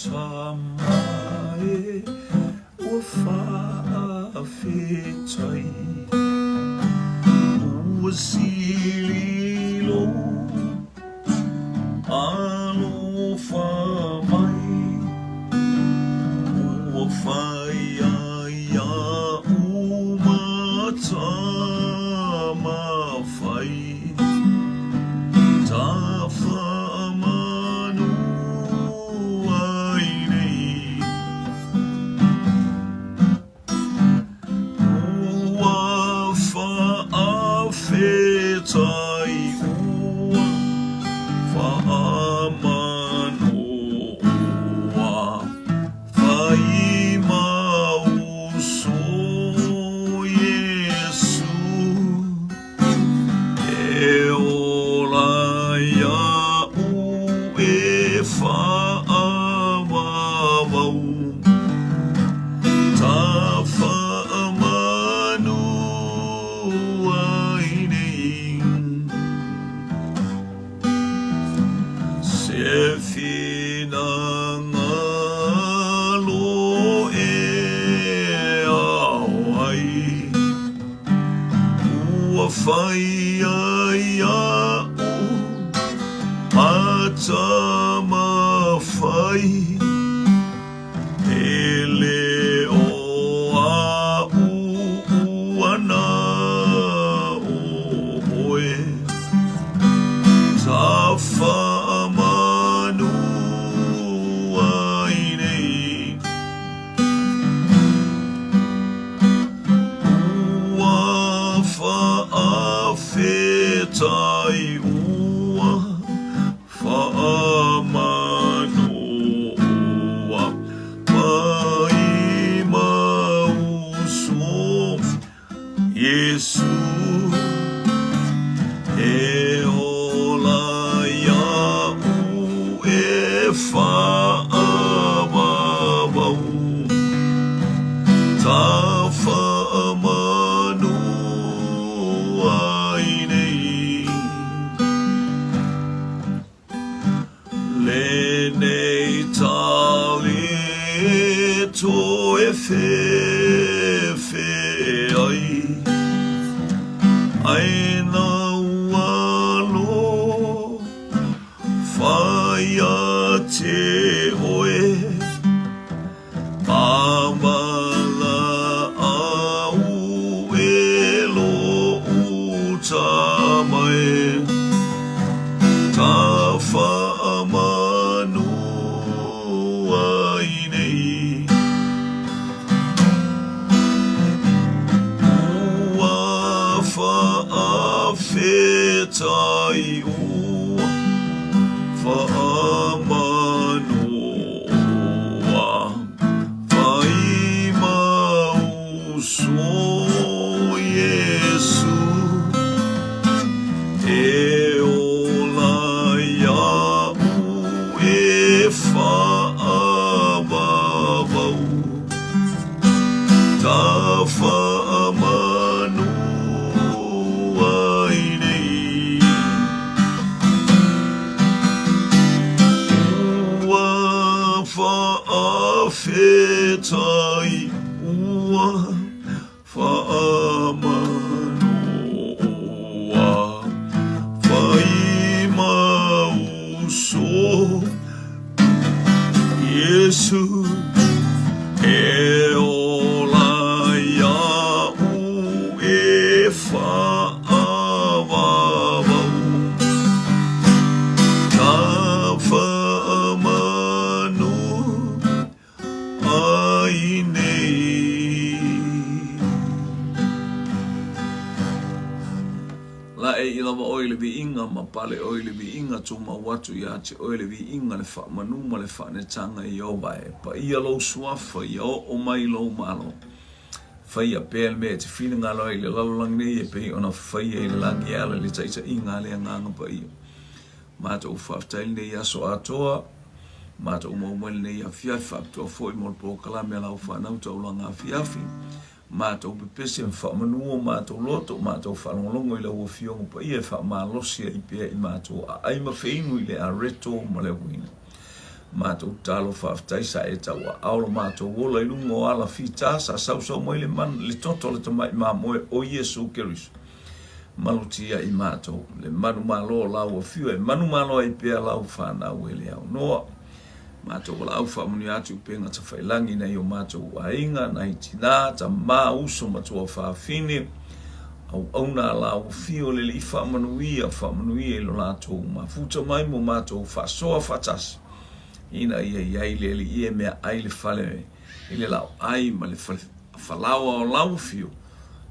tamae ua whaawhetai ua sililo alo whamai ua whaiaia umatama whai ta whamanu ai nei ua whaawhetai ua whaamanu ua whai mauso Yesu e ola ia u e whaamawau ta whaamanu ai nei se whinanga lo e awai ua whai ai au atama whai ele o au uana o oe ta whamanu ai nei ua whaawhetai ua whaamanu ua pai mauso Yesu e ola ia u e whaamawau ta whaamanu ai nei le nei tali to e whewhe ai aina ualo whai a te oe amala au e lo utamae ta whaamanu ai nei ua whaawhetai ua whaamanu ua whai mauso Yesu e ola ia u e whaamawau ta whaamanu ai nei ua whaawhetai ua whaamanu ua whai mauso Yesu e ola ia u e whaamawau ta whaamanu ai nei la e ilawa oile vi inga ma pale oile vi inga tuma watu ya te oile vi inga le whaamanu ma le whaanetanga i o wae pa ia lo suafa i o mai lo malo whai a pēl me te whina ngā loa i le lalolang nei e pei ona whai e le langi ala le taita i ngā lea nganga pa ia mātou whaaftaili nei aso atoa mātou maumali nei a fiafi whaaftua fōi mol pō kalame alau whanau tau langa a fiafi mātou pepese whaamanua mātou loto mātou whanongolongo i la ua fiongo pa ia whaamalosia i pēa i mātou a aima whinu i le a reto ma le huina Mātou talo whaafitai sa e taua aolo mātou wola I lunga o ala whita sa sau mo le man le toto le tamai mā moe o Iesu Keriso. Malutia I mātou le manu malo lau a whiu e manu malo I pia lau whanau e le au noa. Mātou wala au whamuni atu penga ta whailangi nei o mātou ainga nei tina ta mā uso matua whaafine au auna lau whiu le li whamanuia lo lātou mafuta mai mo mātou whasoa whatasi. Ina ia le li mea ai le fale ile lau ai ma le falawa o lau fiu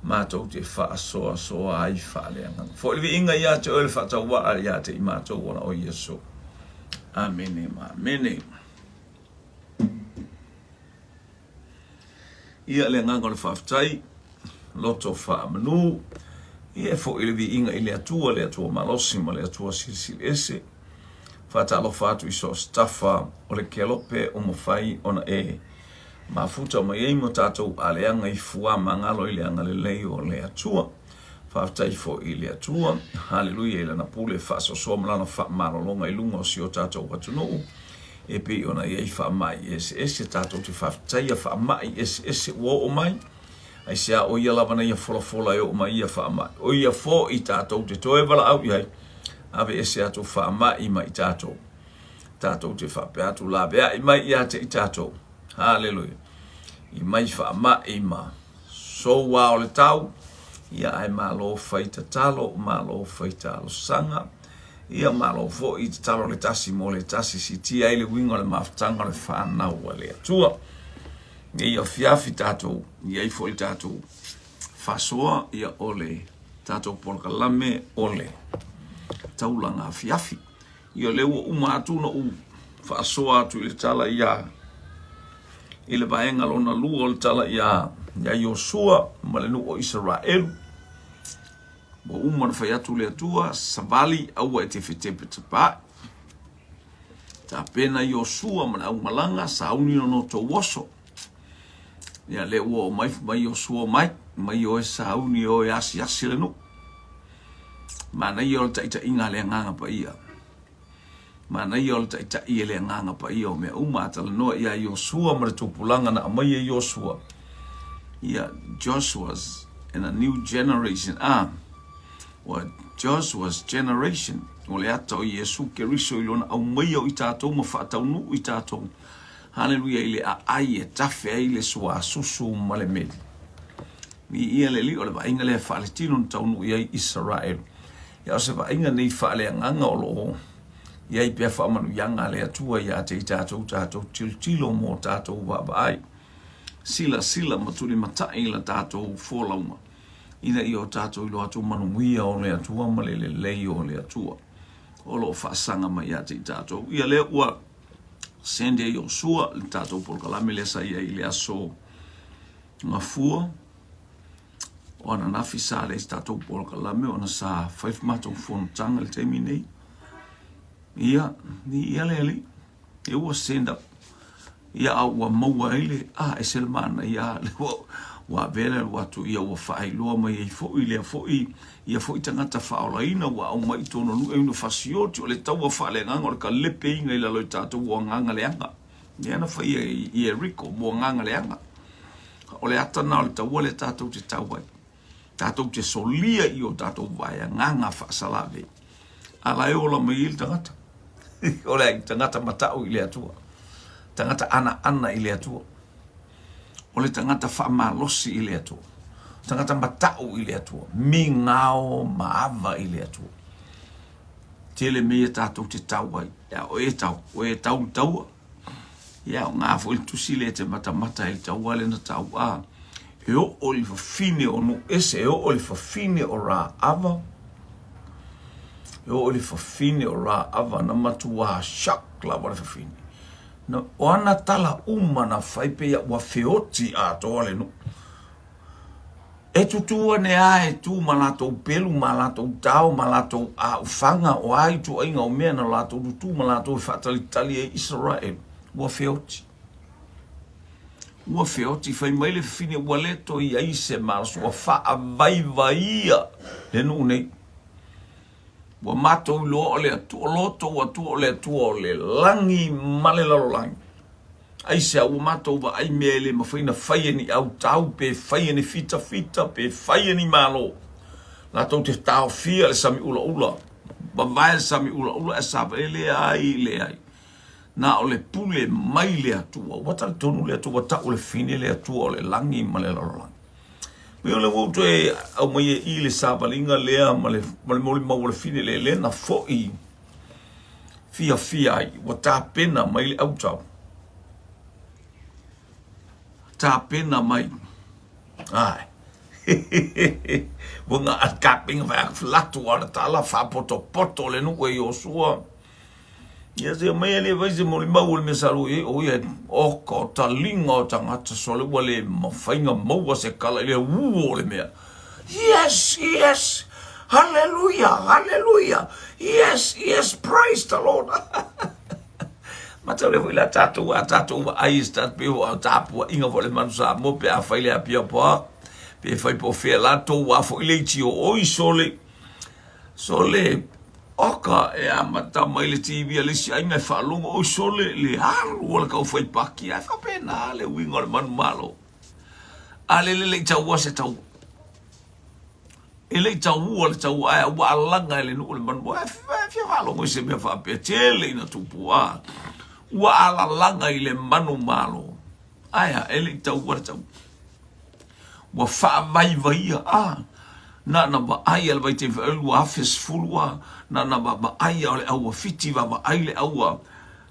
mātou te whaasoa soa ai fale anga. Fo le inga ia te o le whatawa a ia te I mātou wana o Iesu. Amene ma amene. Ia le nganga le whaftai loto whaamanu ia fo ile vi inga ile atua malosi ma le atua silsil ese. Fatalo fatu iso stafa o le kelope o mawhai ona e. Mafuta o mai mo tātou aleanga I fua mangalo I le anga le lei o le atua. Whaftai fo I le atua. Haleluia ila na pule whaso soa malana wha marolonga I lunga o si o tātou watunou. E pe ona e wha mai ese tātou te whaftai a wha mai ese wo o mai. Ai sea o ia lawana ia fola e o mai ia wha mai. O ia fo I tātou te toe wala au iai. Ave ese atu wha mai mai tātou. Tātou te wha pe atu la bea I mai ia te I tātou. Haleluia. I mai wha mai ma. So wa o le tau. Ia ai malo whaita talo, malo whaita alo sanga. Ia malo fo I te talo le tasi mo le tasi si tia I le wingo le mawhtanga le whanau a le atua. Ia fiafi tātou. Ia I fo I tātou. Whasoa ia ole. Tātou polkalame ole. Taulanga fiafi. Ia lewa umatuna u whaasoa atu I le tala ia. I le vaenga lona lua o le tala ia. Ia Iosua ma le nu o Israel. Mo umana whai atu le atua. Savali aua e te whetepe te pā. Ta pena Iosua ma le au malanga sa aunino no to waso. Ia lewa o mai Iosua mai. Mai o e sa auni o e asi le nu. Mana ia o le taita inga le nganga pa ia. Mana ia o le taita ia le nganga pa ia o mea umata le noa ia Iosua ma le tupulanga na amai e Iosua. Ia Joshua's in a new generation. Or Joshua's generation. O le ata o Iesu Keriso I lona au mai o I tātou ma whaataunu I tātou. Hallelujah I le a ai e tafe ai le sua susu ma le meli. Ni ia le li o le vainga le whaaletino na taunu I Israel. Ia o se vainga nei whaale nganga o loo. Ia I pia whaamanu yanga le atua ia te I tātou tilo mo tātou wabai. Sila maturi matai la tātou fōlauma. Ina I o tātou ilo atu manuia o le atua ma le lei o le atua. O lo whaasanga mai ia te I tātou. Ia le ua sende Iosua le tātou polkalame le sa ia I le aso ngafua. Ona nafi sa le tātou polkalame ona sa whaif mātou whonotanga le teimi nei. Ia, ni ia le ali. E ua send up. Ia au wa maua ele. E selmana ia le wa vele watu ia ua whaai loa mai e fōi lea fōi. Ia fōi tangata whaolaina wa au mai tono lu e una whasioti o le taua whaale nganga o le ka lepe inga I lalo I tātou ua nganga le anga. Ia na whai I Eriko mua nganga le anga. O le atana o le taua le tātou te tauai. Tātou te solia I o tātou vai nganga whaasalave. Ala e ola mai il tangata. O le tangata matau I le atua. Tangata ana I le atua. O le tangata whaamalosi I le atua. Tangata matau I le atua. Mi ngao maava I le atua. Tele mea tātou te tauai. Ia o e tau taua. Ia o ngā fo il tusi le te mata I taua le na tau a. E o oli fa fine o no ese e o oli fa fine o ra ava. E o oli fa fine o ra ava na matua shak la wa fa fine. Na ona tala na faipe ya wa feoti a tole no. E tutua ne ai tu malato pelu malato tau malato a ufanga o ai tu inga o mea na lato tu malato fatalitali e Israel. Wa feoti. Ua feoti fai mai le fine ua leto I aise maso ua faa vai vaia le nu nei. Wa matou lo ole tu loto wa tu ole tu ole langi male lalo langi. Ai se au matou wa ai mele ma faina fai ni au tau pe fai ni fita pe fai ni malo. La tau te tau fia le sami ula. Ba vai sami ula e sapa ele ai. Na ole pule mai le atua. Wata tonu le atua ta ole fine le atua ole langi male lalo langi. Me ole woto e au mai e i le sabalinga lea ma le moli maua fine le na fo'i fia ai wa tā pena mai le au tau. Tā pena mai. Ai. Wanga at kapinga vai ak flatu ana tala fa poto le nuku e Yosua. Ia se mai le vai se moli maua le mesalu e o ia oko talinga o tangata sole wale mawhainga maua se kala le uo le mea. Yes. Hallelujah. Yes, praise the Lord. Mata le wila tatu wa ai stat pe wa tapu inga vole mansa mo pe a faile a pia pa. Pe fai po fe la to wa fo ile ti o sole oka e amata mai le TV le si ai me fa lungo o sole le halu wala ka foi paki a fa pena le wingo man malo. Ale le tau se tau. Ele tau le tau ai wa langa le no le man bo fa fa lo mo se me fa pe tele na tupua. Wa ala langa ile manu malo. Aya ele tau wa tau. Wa fa vai na ba ai al vai te wa fes fulwa na ba ai ale au fiti ba ai le au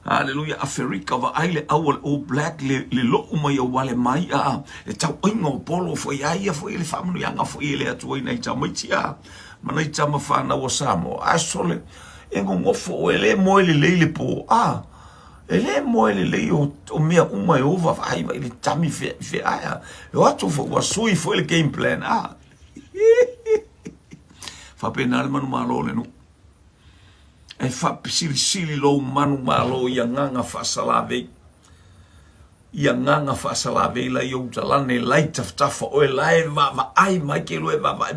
haleluya Afrika va ai le au o black le lo mai o wale mai e tau ingo polo foi ai foi le famu yanga foi le atu ina ita mitia mana ita mafa na wasamo asole engo ngofo ele mo le po ele mo le o mea uma e ova vai le tami fe aya o atu fo wa sui foi le game plan fa penal manu malo le no e fa sili lo manu malo ia nganga fa salave la yo talane light of tafa o lai va ai mai ke lo va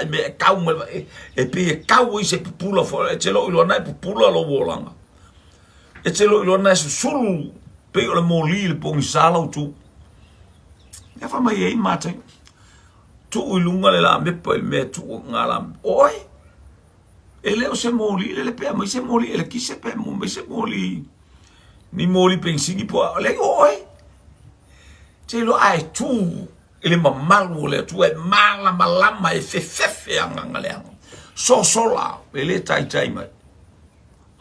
me kau e pe kau se pupula fo e telo lo na pupula lo volanga e telo lo na sulu pe o le moli le pongi sala tu ya fa mai e mate tu ulunga le la me me tu ngala oi ele o se moli le pe mai se moli ele ki se pe mo me se moli ni moli pensingi po le oi te lo ai tu ele mamalu le tu e mala malama e fe anga le so la ele tai mai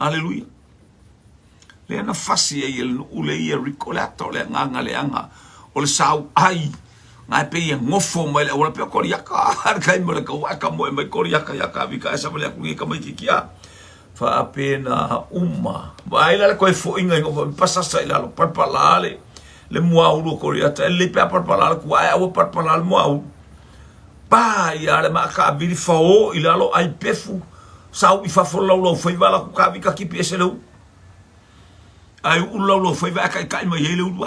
alleluia le na fasi e ele ule ia ricolato le nganga le anga o le sau ai ngai pe ia ngofo mai le ora pe koriaka kai mo le ka mo mai koriaka ya ka vika esa le ku ka mai kikia fa pena umma vai la ko fo inga ngo pasa sai la parpalale le muauru koriata le pe parpalale ku ai o parpalale muau pa ia le ma ka vi fo ilalo ai pefu sau i fa fo lo foi vala ku ka vika ki pese lo ai u lo foi va kai mai ele u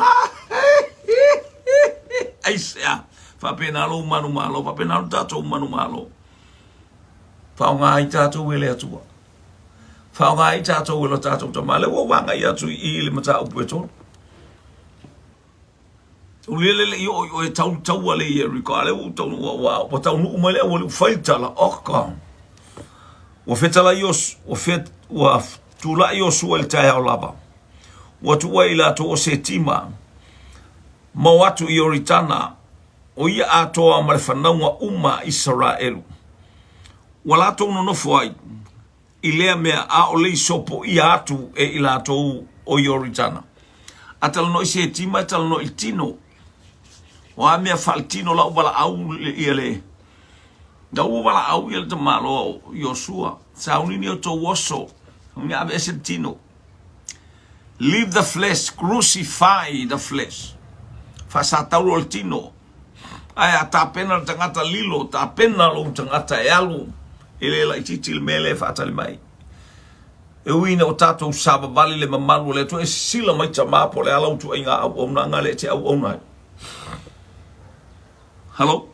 ai sea fa pena lo manu malo fa pena tato manu malo fa nga i tato wele atua fa nga i tato wele tato to male wo wanga ya tu I le mata o pueto o le yo tau wale ye ricale o tau wa tau no male o falta la oka o fetala yos o fet wa tu la yos o el taia lava wa tu wa ila to setima mo watu I oritana o ia atoa ma le whanaunga uma Israelu. Wala tau no fuai I lea mea a o lei sopo I atu e I la tou o I oritana. A tala no I se tima, tala no I tino. O a mea faltino la ubala au I le. Da ubala au I le te malo Yosua. Sa unini o to woso. Unga ave ese tino. Leave the flesh, crucify the flesh. Fasa tau o tino. Ai ta pena tangata lilo, ta pena lo tangata e alu. Ele la titil mele fatale mai. E uina o tato saba vali le mamalu le to e sila mai tama po le ala tu inga au na le te au ona. Hello.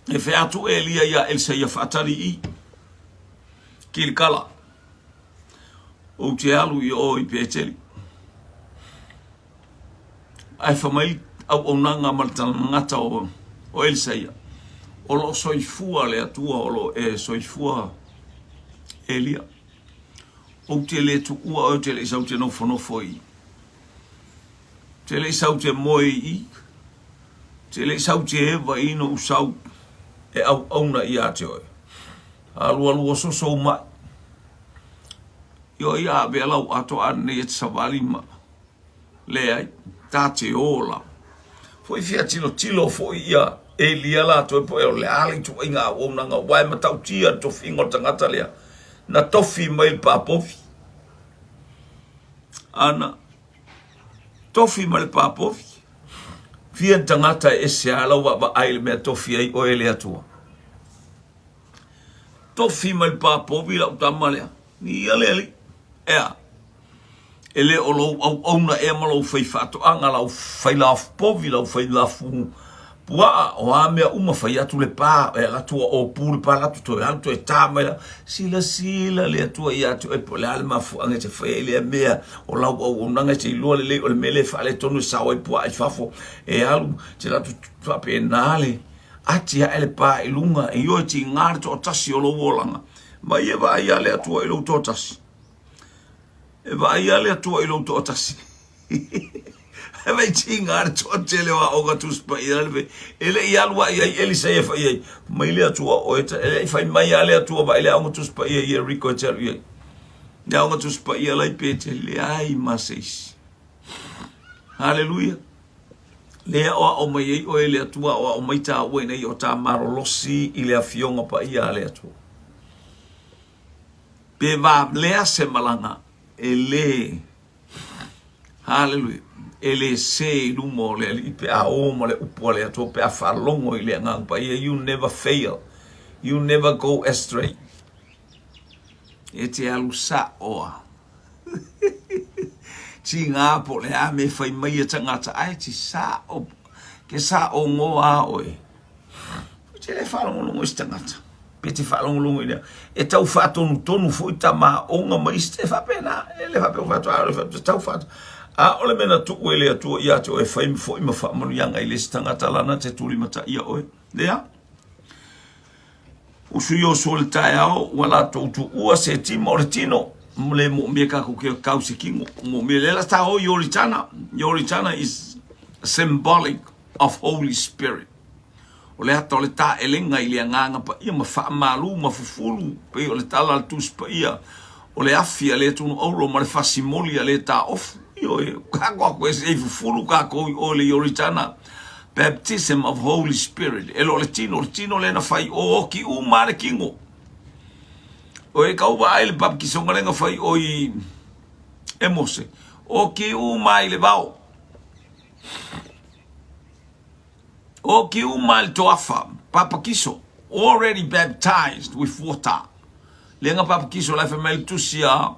E fe atu elia ya el se ya fatali I. Kilikala. O te alu I o I Peteli. Ai whamai au onanga maltangata o Elisaia. O lo soifua le atua o lo soifua Elia. O te le tu ua o te le isau te nofo I. Te le isau te moe I. Te le isau te ewa I no usau e au auna I a te oe. Alua so mai. Yo ia be lau ato ane e te savali ma. Le ai, tā te ola. Foi fia tilo foi ia Elia la to po le ali tu inga o nanga wai matau tia to fingo tangata lea. Na tofi mai papofi. Ana tofi mai papofi. Fia tangata e se ala wa ai me tofi ai o ele atua. Tofi mai papofi la utamale. Ni ale ea. Ele o lo au na e malo fai fato anga la fai la povi la fai la fu pua o a me uma fai atu le pa e la tua o pul pa la tu alto e tamela sila le tua ia tu e pole alma fu anga te fai le mea o la o nanga te lo le o le mele fa le tonu sa o pua e fafo e alu te la tu fa penale atia ele pa ilunga e yo ti ngar to tasi o lo volanga mai e va ia le tua e lo to tasi e vai ale atua I lo to atasi. E vai tingar to tele wa oga tuspa ilve. Ele ialwa I Elisaia fa I. Mai le atua o eta ele fa mai ale atua vai le oga tuspa I Rico tele. Le oga tuspa I lai pete le ai masis. Hallelujah. Le o mai o ele atua o mai ta o nei o ta marolosi I le afionga pa I ale atua. Pe va le se malanga. Ele hallelujah ele se lumo le pe a omo le upo le to pe a falongo ile ngang pa you never fail, you never go astray. Ete alusa oa tinga po le a me fai mai tangata ai ti sa o ke sa o ngoa oe te le falongo no tangata peti falong lungu ina e tau fato tonu foi tama onga mai ste fa pena ele fa pe fato a tau fato a ole mena tu ele atu ia to e fai foi ma fa mo yanga ile stanga talana te tuli mata ia oe lea o suyo solta ao wala to tu ua se ti mortino mle mo me ka ku ke kausi kingo mo me lela sta o yoritana is symbolic of Holy Spirit. O le ato le ta elenga I le nganga pa ia ma fa malu ma fufulu pe o le tala tus pa ia o le afia le tunu olo ma le fasimoli le ta off io ka ko e fufulu ka ko o le yoritana baptism of Holy Spirit elo le tino le na fai o ki u mare kingo o e ka wa ile pap ki songa lenga fai o I emose o ki u mai le bao o ki umal toafa papa kiso already baptized with water lenga papa kiso la femel tusia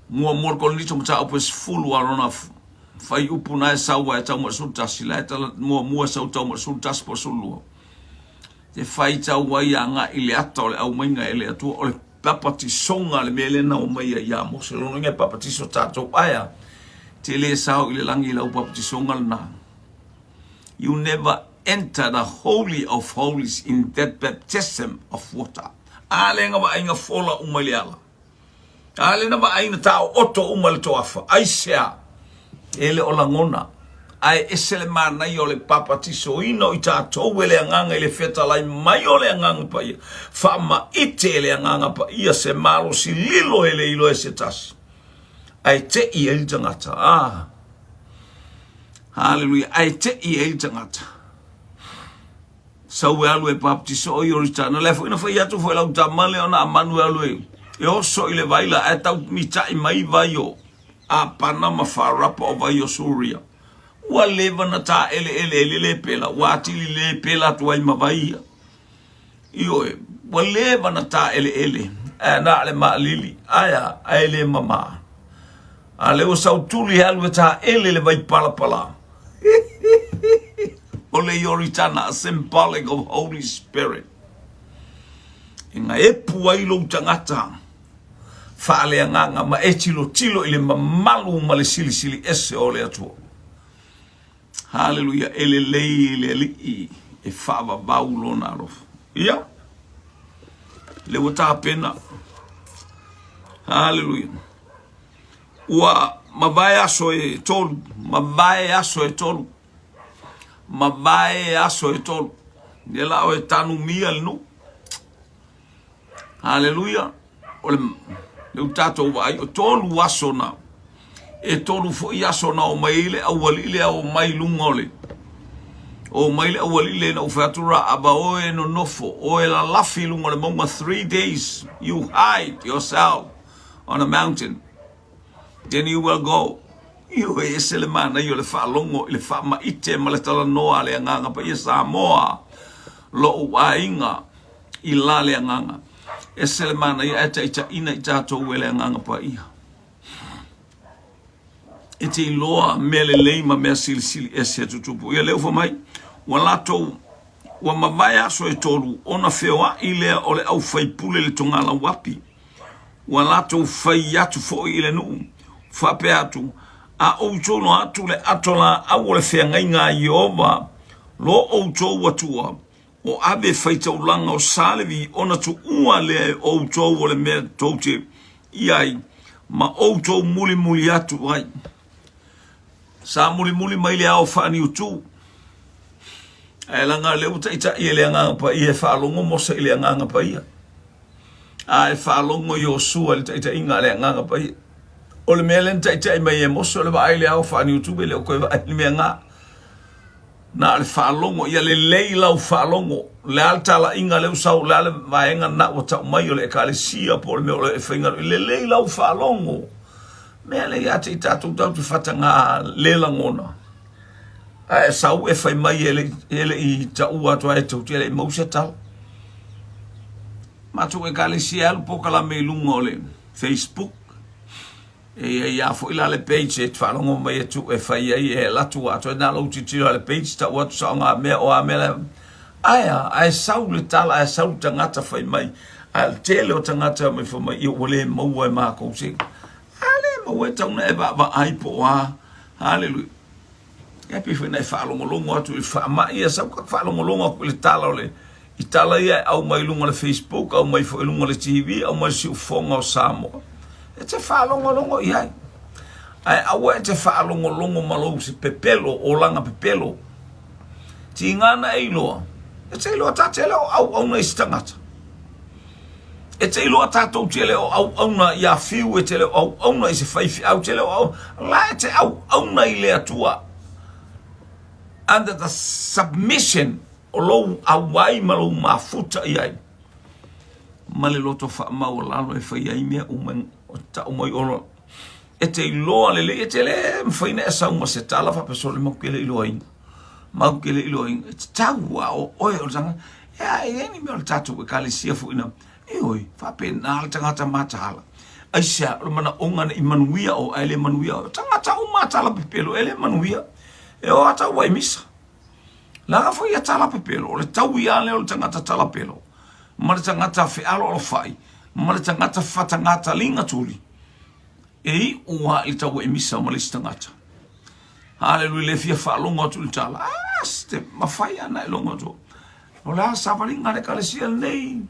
mo kon lito mta opes full warona fai upuna e sawa e tau sulta sila eta mo sa tau sulta po sulu te fai tau ia nga ile ato le au mainga ele atu o le papa tisonga le mele na o mai ia mo se lo nge papa tiso tato aya te le sao ile langi la papa tisonga na. You never enter the Holy of Holies in that baptism of water. Alenga ba inga fola umaliala. Alena ba inga tao oto umal toafa. Aisea ele olangona. Ai esele mana I ole papa tiso ino ita towele anganga ele feta lai mai ole anganga pa ia. Fama ite ele anganga pa ia se malo si lilo ele ilo ese tas. Ai te I ele tangata. Hallelujah. Ai te I ele tangata. Sa we alu e baptiso o yoritana. Lefo ina fai atu fai lau tamale ona amanu alu e. E oso ile vaila e tau mitai mai vai o. A Panama farapa o vai o Suria. Ua leva na ta ele le pela. Ua atili le pela tuai mavaia. Io e. Ua leva na ta ele. E na ale maa lili. Aya ele mama. A leo sautuli alu e ta ele le vai pala. Ole yoritana, a symbolic of Holy Spirit. Inga e puai lo tangata. Whaale nganga ma e tilo ile mamalu ma le sili ese o le atua. Hallelujah. Ele lei le li e whaava baulo na rofa. Ia. Le wata pena. Hallelujah. Ua mabae aso e tolu. Mabae aso e tolu. Mabae aso e tolu. Nela o e tanu mia le no. Hallelujah. Ole le utato ai o tolu aso na. E tolu fo i aso na o maile awalile o mailunga ole. O maile awalile na ufatura aba oe no nofo. Oe la lafi lunga le monga 3 days. You hide yourself on a mountain. Then you will go. You e sele mana yo le fa longo le fa ma ite ma le tala noa le nganga pa ia Samoa. Lo wainga i la le nganga. E sele mana ia eta ita ina ita to wele nganga pa ia. Ite loa mele leima me sili ese tutupu. Ia leo fa mai walato wa mavaya so e tolu ona fewa ile ole au fai pule le tongala wapi. Walato fai atu fo ile nu fa pe atu a outo no atu le atola a wole fe nga Yehova lo outo watua o abe fai te ulanga o salevi ona tu ua le outo wole me tote iai ma outo muli atu ai sa muli mai le au fani utu e langa le uta ita i le nga pa i e fa longo mo se le nga pa ia a e fa longo Yosua le ita inga le nga pa ia o le melen tai mai e moso le vai le au fa ni YouTube le ko vai le nga na le fa longo ia le leila o fa longo le alta la inga le usau le vai nga na o ta mai le ka le sia por me le finga le leila o fa longo me le ya te tatu tu fatanga le langona a sau e fai mai ele i ta ua to e tu le mo se tal ma tu e ka le sia al poka la me lungo le Facebook e ia fo ila le page e tfalongo mai tu e fai e la tu ato na lo titiro le page ta wat sanga me o amela ai sau le tala ai sau tangata fai mai al tele o tangata me fo mai o le mo e ma ko se ale mo e tau na e ba ai po a hallelujah e pe fo na falo mo longo atu fa ma ia sau ka falo mo longo le tala le itala ia au mai lungo le Facebook au mai fo lungo le TV au mai si fonga o Samoa. E te whaalongo iai. Ai awa e te whaalongo malo si pepelo o langa pepelo. Ti ngana e iloa. E te iloa ta te leo au na istangata. E te iloa ta tau te leo au na ia fiu e te leo au na isi whaifi au te leo au. La e te au na i lea tua. Under the submission o lou awai malo mafuta iai. Male loto wha mau lalo e whai ai mea ta umai oro. E te iloa lele, e te le mwhaina e saunga se tala whapeso le maukele iloa inga. Maukele iloa inga. E te taua o oe o tanga. E ni mea le tatu e kale sia fu ina. E oi, whape nā le tangata mātahala. Aisea, lo mana ongana i manuia o ele manuia. Tangata o mātala pepelo, ele manuia. E o ata wai misa. Laga fwai a tala pepelo, o le tau ia leo le tangata tala pelo. Ma le tangata whialo o whai. Ma le tangata whatangata linga tuli. E ua i tau e misa ma le tangata. Hallelujah, le fia whaalonga tuli tala. Ste, ma whai ana e longa tu. O lea sawaringa le kalesia nei.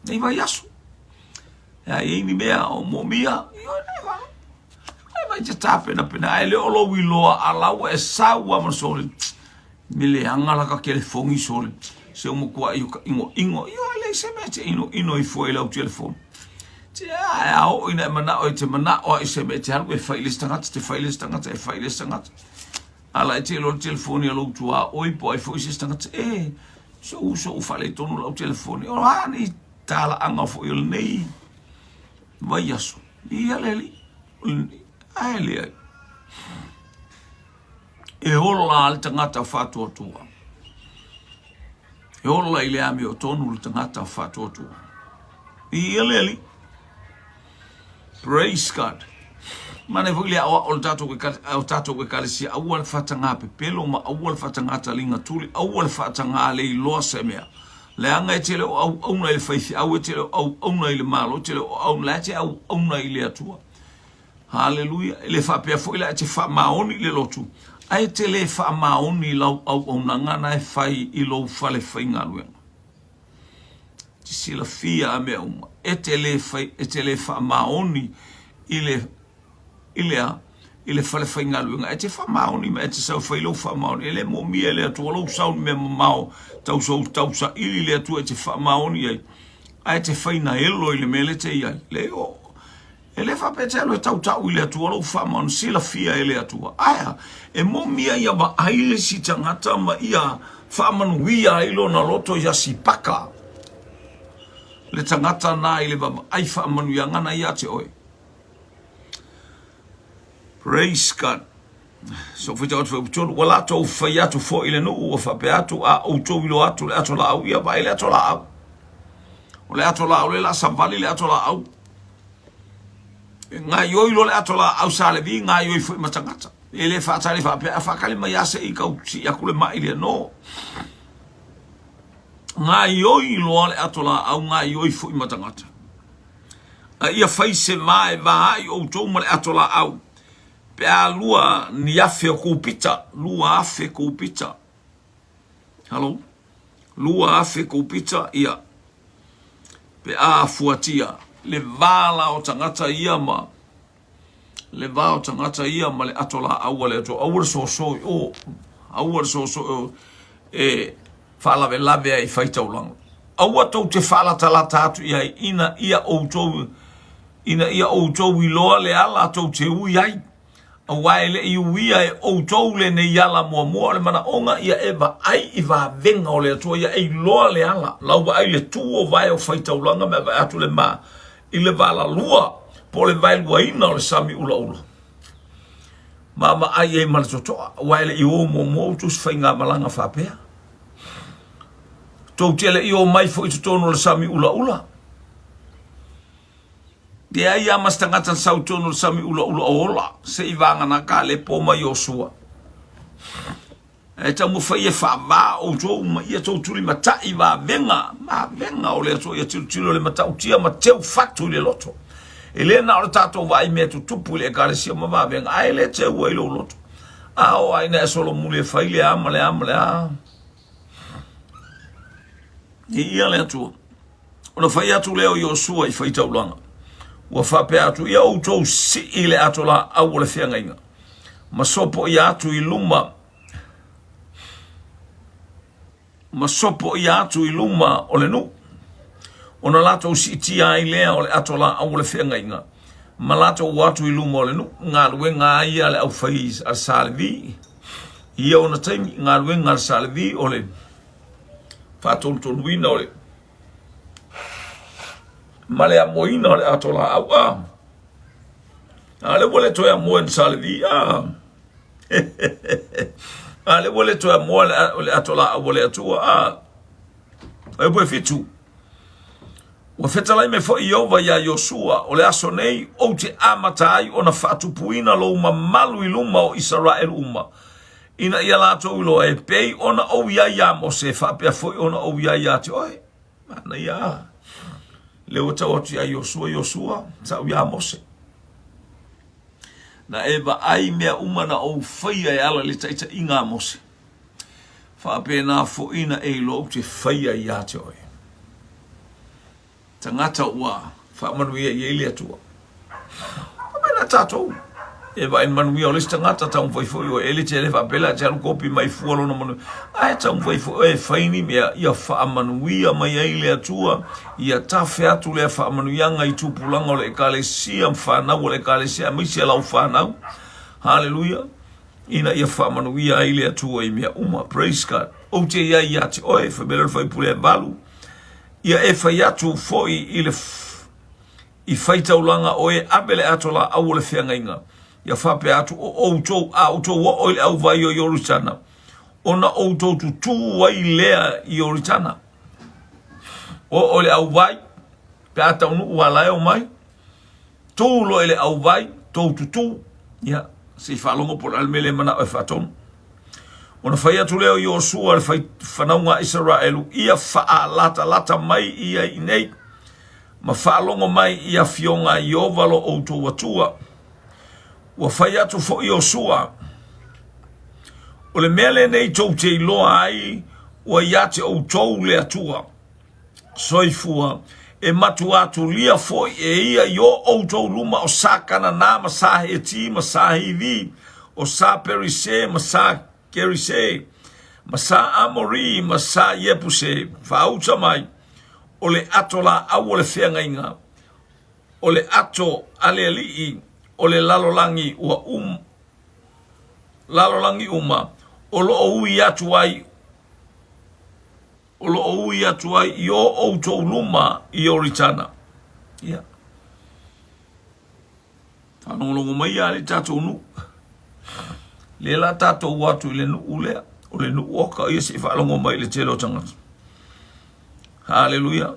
Nei vai asu. Ea i ni mea o mo mia. Io nei vai. Nei vai te tāpena pena. E leo lo wiloa alawa e sawa ma soli. Mele angala ka kele fongi soli. Se umu kua ingo. Io le se mete ino i foi lau telefone. Te ao ina mana o te mana o i se mete haru e whailes tangata, te whailes tangata, e whailes tangata. Ala e te lo telefone a lau tua oi po ai foi se tangata. So whale tonu lau telefone. O hani tala anga foi il nei. Vai aso. Ia leli. Aele ai. E hola al tangata whatua tua. E ola i le ame o tonu le tangata whatotu. I leli. Praise God. Mane fwile o tato ke kalisia awal whatanga pepelo ma awal whatanga talinga tuli awal whatanga le i loa se mea. Le anga e tele au na le faifi au e tele au na le malo tele au la te au na le atua. Hallelujah. Le fa pe fo ile te fa maoni le lotu. Ai tele fa maoni lau au nanga na e fai i lo fale fai ngalu. Ti sila fia a me uma. E tele fa maoni ile fale fai ngalu. E te fa maoni me te sau fai lo fa maoni. Ele mo mi ele atua lo sau me mau tau sa ili le atua e te fa maoni ai. Ai te fai na elo ile mele te iai. Leo ele fa petelo e tau ile atua lo fa maoni sila fia ele atua. Aya e mo mia ia ba aile si tangata ma ia fa manuia ilo na loto ia si paka. Le tangata na ile ba ai fa manuia ngana ia te oi. Praise God. So for that for chon wala to fa ya to fo ile no o fa pe atu a o to ilo atu le atu la au ia ba ile atu la au. O le atu la au le la savali le atu la au. Nga yo ilo le atu la au sale vi nga yo fo matangata. Ele fa tali fa pe fa kali ma ya se i ka si ya kule ma ile no. Nga yo ilo le atu la au nga yo fo matangata. A ia fa se mai va ai o to mo le atu la au. Pe a lua ni afe ko pita, lua afe ko pita. Hello? Lua afe ko pita ia. Pe a fuatia, le vala o tangata ia ma. Le vala o tangata ia ma le atola awale ato. Awar so o, awar so o, fala ve lave ai faita ulang. Awar tau te fala talata atu ia ia outou, ia outou iloa le ala tau te ui ai. Awai le iuia e outou le ne yala mua le mana onga ia eva ai i va venga o le atua ia e loa le ala. Lau wa ai le tuo vai o faita ulanga me vai atu le ma. I le vala lua po le vai lua ina o le sami ula ula. Ma ai e malatotoa. Awai le iu mua utus whainga malanga whapea. Tau tele i o mai fo i tutono le sami ula ula. Dia ia mas tangata sautono sami ula ola se ivanga na ka le poma Yosua. E tamu fai e wha o tō ma ia tō tuli mata i wa venga o le ato ia tilo le mata utia ma teu fatu le loto. E le na o tato wa i mea tu tupu le karesia ma wa venga ai le teu wa ilo loto. A o ai na e solo mule fai le ama a. I ia le ato. Ona fai atu leo Yosua i fai taulanga. Wa fape atu ia outou si ile atu la au le whianga inga. Masopo ia atu i luma. Masopo ia atu i luma o le nu. Ona lato si tia i lea o le atu la au le whianga inga. Ma lato watu i luma o le nu. Ngā lue ngā ia le au whaiz al salevi. Ia ona taimi ngā lue ngā al salevi o le whatolu toluina o le. Male a moina le atola au a. Ale wole toia moen salvi a. Ale wole toia moen le atola au wole atua a. E bue fitu. Wa fetalai me fo iova ya Yosua o le aso nei o te amatai o na fatu puina lo mamalu i luma o Israel uma. Ina ia lato ulo e pei ona o ya mo se fa pe foi ona o ya te oi. Mana ia. Leo tau atu a Yosua, tau ia Mose. Na eba ai mea umana o whaia e ala le taita i ngā Mose. Whape nā fo ina e lo te whaia i ate oi. Tangata ua, whaamanuia i ele atua. Pamena tātou. Eba en manuia o lista ngata tau mwhaifoi o ele te le whapela te alu kopi mai fualo na manu. Ai tau mwhaifoi e whaini mea ia whaamanuia mai ele atua. Ia tawhi atu lea whaamanuianga i tupulanga o le ekalesia mwhanau o le ekalesia misi alau whanau. Hallelujah. Ina ia whaamanuia ele atua i mea uma. Praise God. O te ia i ate oe, whabela whaipule e balu. Ia e whai atu foi i le i whaitaulanga oe abele atola au le whianga inga. Ia whape atu o outou a outou wa oile au vai o Yoritana. Ona outou tu tu wai lea i Yoritana. O oile au vai, pe ata unu ua lae o mai. Tō lo ele au vai, tō tu tu. Ia, se whalongo por almele mana o e whatonu. Ona whai atu leo Iosua le whai whanaunga Israelu. Ia wha lata mai ia inei. Ma whaalongo mai ia fionga i ovalo o tō watua. Wa whai atu fo Iosua. O le mele nei tau te iloa ai. Wa iate o tau le atua. Soifua. E matu atu lia fo e ia i o tau luma o sakana na masahe e ti masahe vi. O sa perise masahe kerise. Masa amori masa yepuse. Fauta mai. O le ato la au o le whenga inga. O le ato ale alii. O le lalolangi ua lalolangi uma. O lo ui atu ai. O lo ui atu ai. I o outou luma i o ritana. Ia. Whanongolongo mai a le tatou nu. Le la tatou watu i le nu ulea. O le nu oka ia se whalongo mai le telo tangata. Hallelujah.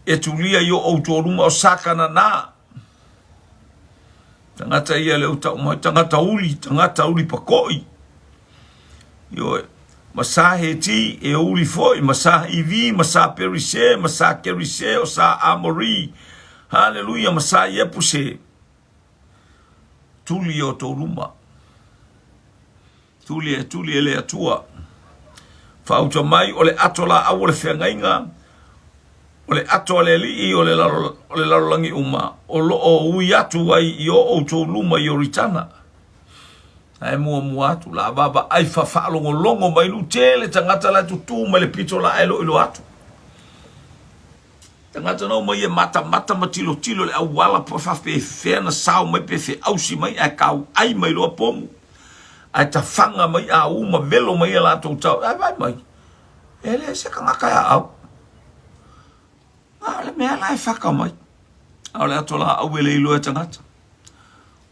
E tulia i o outou luma o sakana na. Tangata ia le utau mai. Tangata uli pakoi. Yo masahe ti e uli foi. Masahe ivi, masahe perise, masahe kerise, o sa amori. Hallelujah. Masahe yepuse. Tuli o tau luma. Tuli e le atua. Fauta mai o le ato la au le whengainga. O le ato le li o le larolangi uma. O lo o ui atu ai i o outou luma i o ritana. Ai mua atu la baba ai whaalongo longo mai lu tele tangata la tutu mai le pito la ilo atu. Tangata nau mai e mata matilo le au wala po whawhi whena sao mai pe whi ausi mai ai kau ai mai loa pomu. Ai ta whanga mai a uma velo mai la tau tau. Ai vai mai. Ele se kangaka ya au. Le mea lai whaka mai. Au le atola au ele ilo e tangata.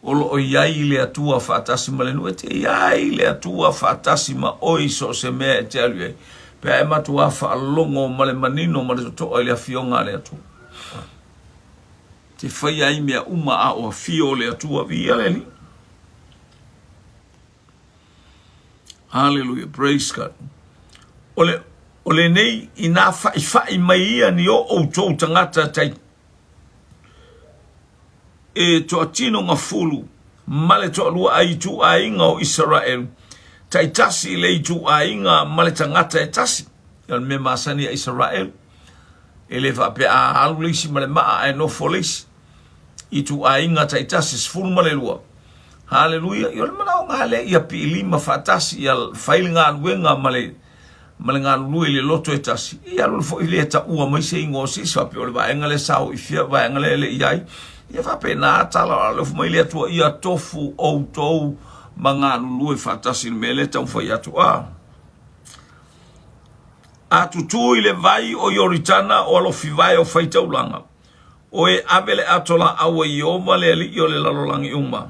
Olo o iai le atua whaatasi ma le nu. E te iai le atua whaatasi ma oiso se mea e te alu e. Pea e matua whaalongo ma le manino ma le totoa le fionga le atua. Te whai ai mea uma a o fio le atua via le li. Hallelujah, praise God. Ole nei ina whai mai ia ni o outou tangata tai. E toa tino ngā fulu. Male toa lua ai tu a inga o Israel. Tai tasi le tu a inga male tangata e tasi. Ian me masani a Israel. Ele whape a alu leisi male maa e no folesi. I tu a inga tai tasi sfulu male lua. Hallelujah. Ion manao ngā le ia pi lima whaatasi ia whaili ngā luenga male ngā lue le loto e tasi. Ia lulu fo ile e ta ua mai se ingo si swapi ole vaenga le sao i fia vaenga le iai. Ia whape nā tala o lefu mai le atua ia tofu ou tou ma ngā lue whaatasi me le tau whai atu a. A tutu i le vai o Ioritana o alofi vai o whai taulanga. O e abele atola awa i oma le ali i o le lalolangi uma.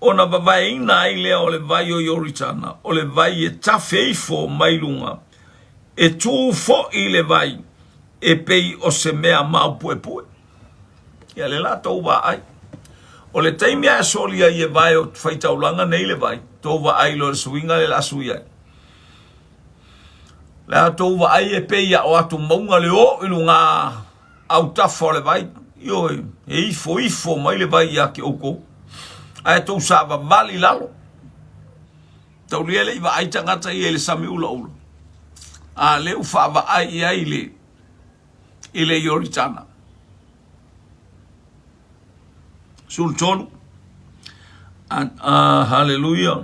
Ona vavai ina i lea o le vai o Ioritana, o le vai e tawheifo mailunga, e tū fo i le vai, e pei o se mea mau pue pue. Ia le la tau wa ai. O le taimia e solia i e vai o whaitaulanga nei le vai, tau wa ai lo le suinga le la sui ai. Le tau wa ai e pei a o atu maunga le o ilu ngā au tafo le vai, io e ifo mai le vai i ake oko. Ai tau sava vali lalo. Tau liele iwa ai tangata i ele sami ula. A leu whaava ai i ai le Ioritana. Sul tonu. Hallelujah.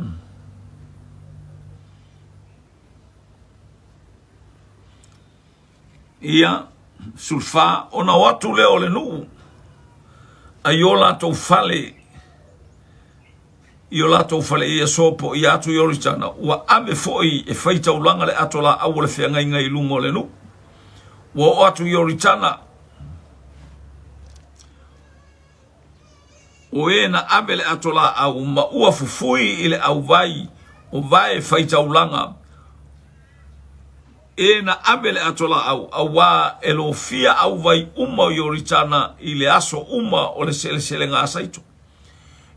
Ia sulfa ona watu leo le nuu. Ayola tau fale i o lato fale ia sopo i atu Ioritana ua ame foi e whaita ulanga le atola au le whianga inga i lungo le nu. Ua o atu Ioritana o e na ame le atola au ma ua fufui i le au vai o vai whaita ulanga. E na ame le atola au wa e lo fia au vai uma o Ioritana i le aso uma o le sele ngā saito.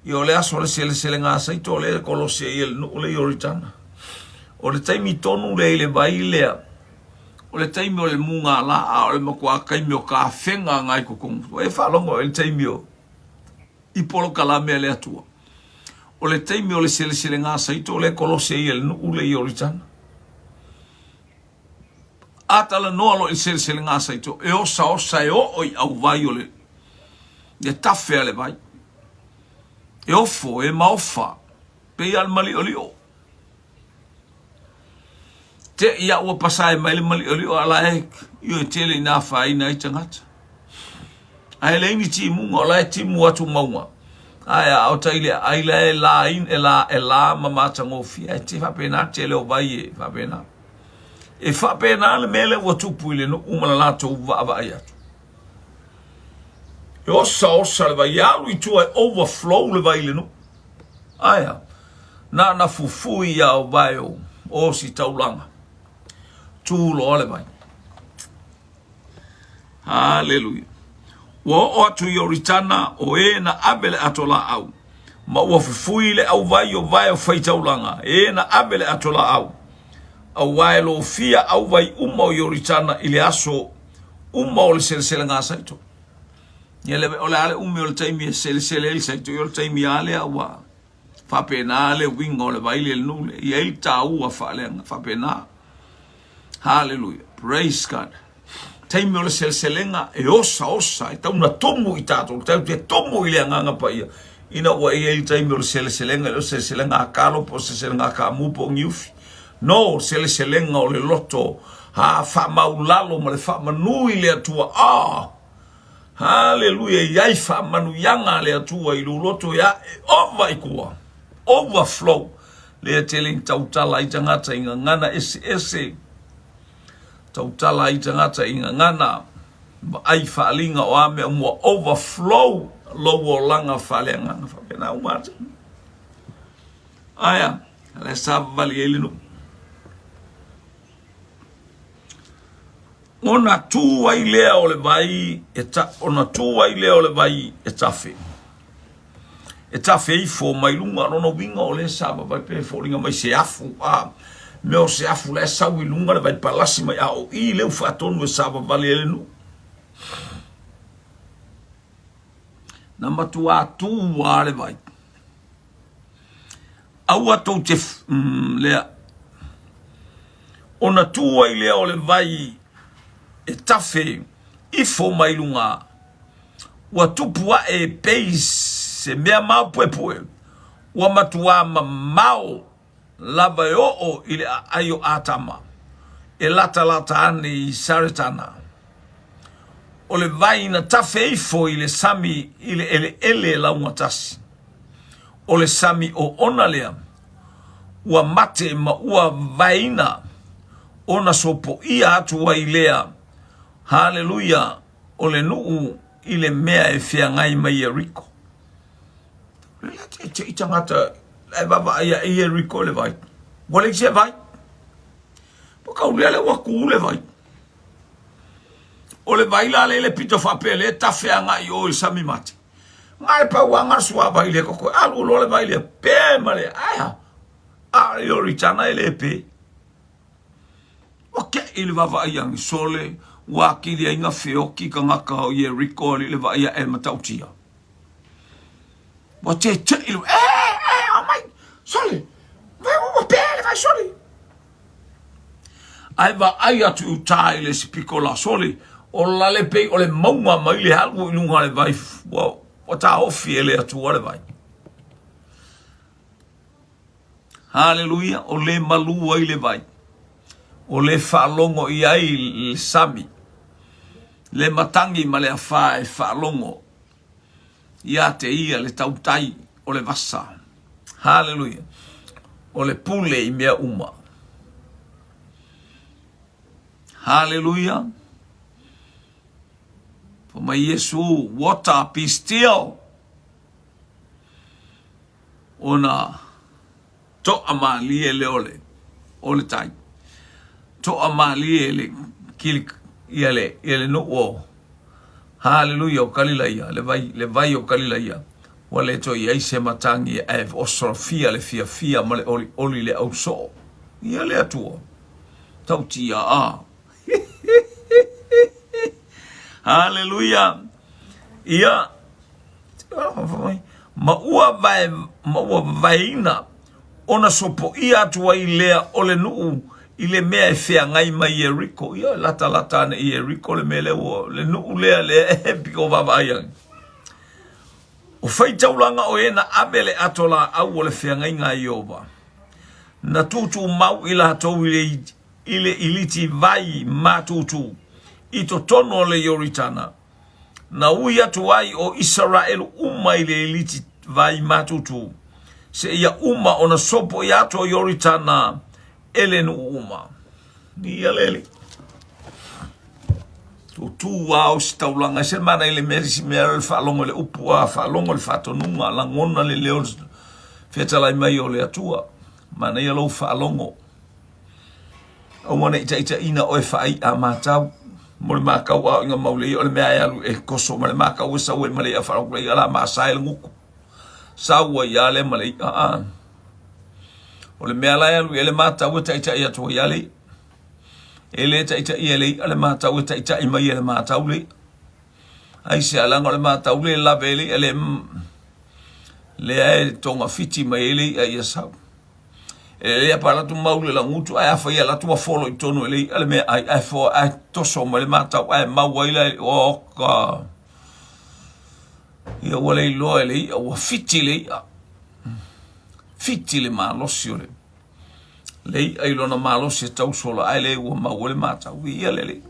I o le aso le sele ngā saito o le kolose i le Ioritana. O le taimi tonu le vai lea. O le taimi o le munga la o le makua kaimi o ka whenga ngai kukungu. E whalongo o le taimi o I polo kalame le atua. O le taimi o le sele ngā saito o le kolose I le nuu le I oritana. Atala noa lo I sele ngā saito. E osa e o I au vai o le. E tawhea le vai. E ofo, e maofa. Pe al mali o lio. Te ia ua pasai mai le mali o lio ala e. Io e tele I nā whaina I tangata. Ai le ini ti munga, la ti mua tu maunga. Ai au taile ai le la in e la mamata ngofi. Ai te fa pena te le o vai e fa pena. E fa pena le mele o tupu ile no umala la to va vai atu. E osa le vai alu I tu ai overflow le vai le no. Ai na fufu ia o vai o si taulanga. Tu lo le vai. Hallelujah. Wa atu I oritana o e na abele atola au. Ma ua fufui le au vai o whaitaulanga. E na abele atola au. Au vai lo fia au vai uma o oritana I le aso uma o le sele ngā saito. Ia le ole ale ume o le taimi e sele il saito. I o le taimi ale awa. Whapena ale winga o le vai le nule. Ia il ta ua whalenga. Whapena. Hallelujah. Praise God. Taimi o le seleselenga e osa e tauna tomu I tātou tau te tomu I le anganga pa ia ina ua ia I taimi o le seleselenga o seleselenga a kalo po seleselenga a ka mupo ngiufi no seleselenga o le loto ha wha maulalo ma le wha manui le atua hallelujah iai wha manu yanga le atua I loto ia ova I kua overflow le teling tautala I tangata inga ngana ese tautala I tangata inga ngana ai whaalinga o ame mua overflow lowo langa whalenga whapena umata aya le savali elinu ona tu ai lea o le vai ona tu ai lea o le vai e tafe I fo mai lunga rono winga o le sava vai pe foringa mai se afu Meo se afu le sau I lunga le vai palasi mai au I leu whaatonu e sava vale ele nu. Na matua tu wale vai. Au atou te lea. Ona tu ai lea o le vai e tafe I fo mai lunga. Ua tupua e peis se mea mau puepue. Ua matua mau lava e o ile ayo atama e lata ane I saretana o le vai na tafeifo ile sami ile ele la umatasi o le sami o onalea ua mate ma ua vaina ona sopo ia atu wa ilea hallelujah o le nuu ile mea e fia ngai mai Yeriko relate te itangata e baba ia Yeriko le vai wale se vai poka ule wa ku le vai o le vai la le pito fa pele ta fea ngai o sami mate ngai pa wanga swa vai le koko alu lo le vai le pe male aya a yo ritana ele pe ok il va va yang sole wa ki dia inga feo ki ka ngaka o Yeriko le va ia e matautia wa te ilu oh my sole vai pele vai sole ai va ai atu tai le spikola sole o la le pe o le mauma mai le algo inunga le vai o ta ofi ele atu o le vai hallelujah o le malu ai le vai o le whaalongo I ai le sami le matangi ma le awha e whaalongo ia te ia le tautai o le vasa hallelujah o le pule I mea uma hallelujah for my Yesu water be still ona to amalie le ole tai to amalie le kilik ele no o hallelujah o kalilaia le vai o kalilaia wale to ia se matangi e osofia le fia male oli le auso Ia le atua. Tau tia a. Hallelujah. Ia. Maua vaina. Ona sopo ia atua i lea ole nuu. I le mea e whea ngai mai Jericho. Ia lata na i Jericho le mele o. Le nuu lea le epi o vavaiang. O whaitaulanga o ena abele atola au o le whea ngai ngā Iova. Na tutu mau ila hatou ile iliti vai matutu. Ito tono le yoritana. Na ui atu ai o Israel uma ile iliti vai matutu. Se ia uma ona sopo i ato yoritana elenu uma. Ni aleli. Tu au staulanga se mana ile merisi mere fa longo le upua fa longo le fatonunga la ngona le leo feta lai mai o le atua mana ia lo fa longo o mona ita ina o fa ai a matau mo le maka wa nga maule o le mea alu e koso mo le maka o sa we male fa longo ia la masa el nguku sa wa ia le male a o le mea la alu ele mata o ita ia to ia le ele ita ele ale mata o ita mai ele mata o le ai se ala ngole mata o le la vele ele le ai tonga fiti mai ele ai sa ele para tu maule la mutu ai fa ia la tu folo i tonu ele ale me ai fo ai toso mo le mata ai mawaila o ka ia wale lo ele o fiti le ma lo siole lei ai lona malo se tau sola ai le o mawole mata wi ia lele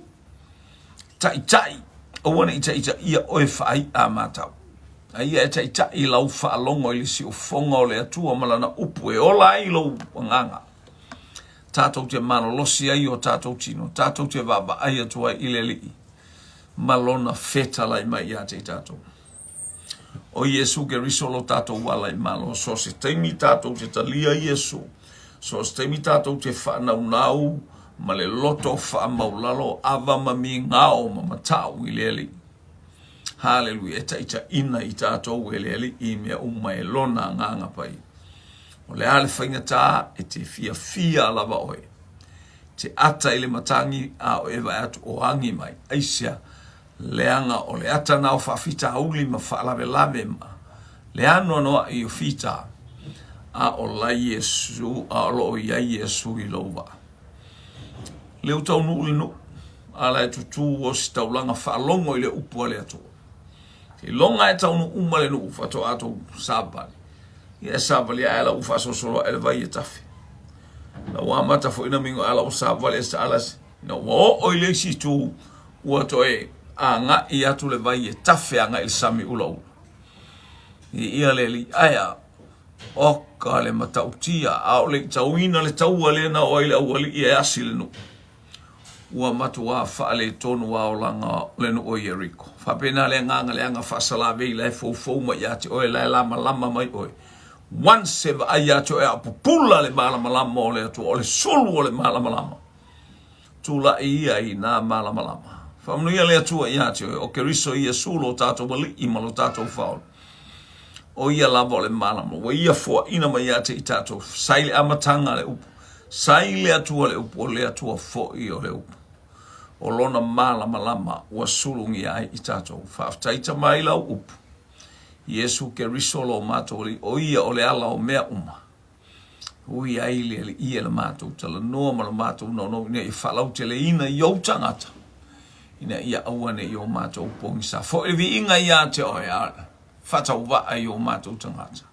tai o wona ita ia o fai a mata ai ia tai lau fa longo i si o fonga o le atua malana upu e ola i lo nganga tatou te mano losi ai o tatou tino tatou te baba ai atua i lele malona feta lai mai ia te tatou o Yesu ke risolo tatou wala i malo so se teimi tatou te talia Yesu so stemi tatou te whanau ma le loto whamaulalo ava mami ngao ma matau i leli. Hallelujah, ita ina i tatou e leli i mea uma e lona nganga pai. O le ale whaingata e te fia lava oe. Te ata i le matangi a o ewa atu o angi mai. Aisia, leanga o le ata nao whawhita auli ma whalawe ma. Le ano noa i o whita. A o la Yesu, a lo ia Yesu i lova. Leu tau nu, a la e tutu o si tau langa whaalongo i le upua le atua. Te longa e tau nu umale nu ufato ato sabali. Ia sabali a ela ufa sosolo ele vai e tafi. Na wamata fo ina mingo ala o sabali e sa alasi. Na o i le si tu uato e a nga i atu le vai e tafi a nga il sami ula ula. Ia le li aya oka le matautia a o le tauina le taua le na o ile awali i e asi le nu. Ua matua wha le tonu wa o langa le nu o Jericho. Whapena le nganga le anga whasalave i le fau mai ati oe le lama mai oe. Once eva ai ati oe apupula le malama o le atu o le sulu o le malama. Tula ia i nā malama. Whamnuia le atua i ati oe o ke riso i e sulu o tato wali i malo tato whaol. O ia lava o le malama, o ia fua ina mai ate i tatou, saile amatanga le upu, saile atua le upu, o le atua fo i o le upu. O lona malama lama, ua sulungi ai i tatou, whaaftaita mai lau upu. Yesu ke risolo o mātou li, o ia o le ala o mea uma. Ui ai le ia le mātou, tala noa ma le mātou no, ina i whalau te le ina i au tangata. Ina ia awane i o mātou pongisa, fo e vi inga i ate o e ala. Fatau wa ai o mātou tangata.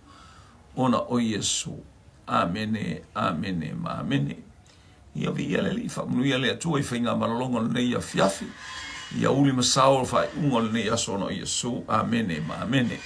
Ona o Yesu. Amene, amene, ma amene. Ia vi ia le li whamunu le atua i whainga maralonga le nei a fiafi. Ia uli masao le whai unga le nei aso no Yesu. Amene, ma amene.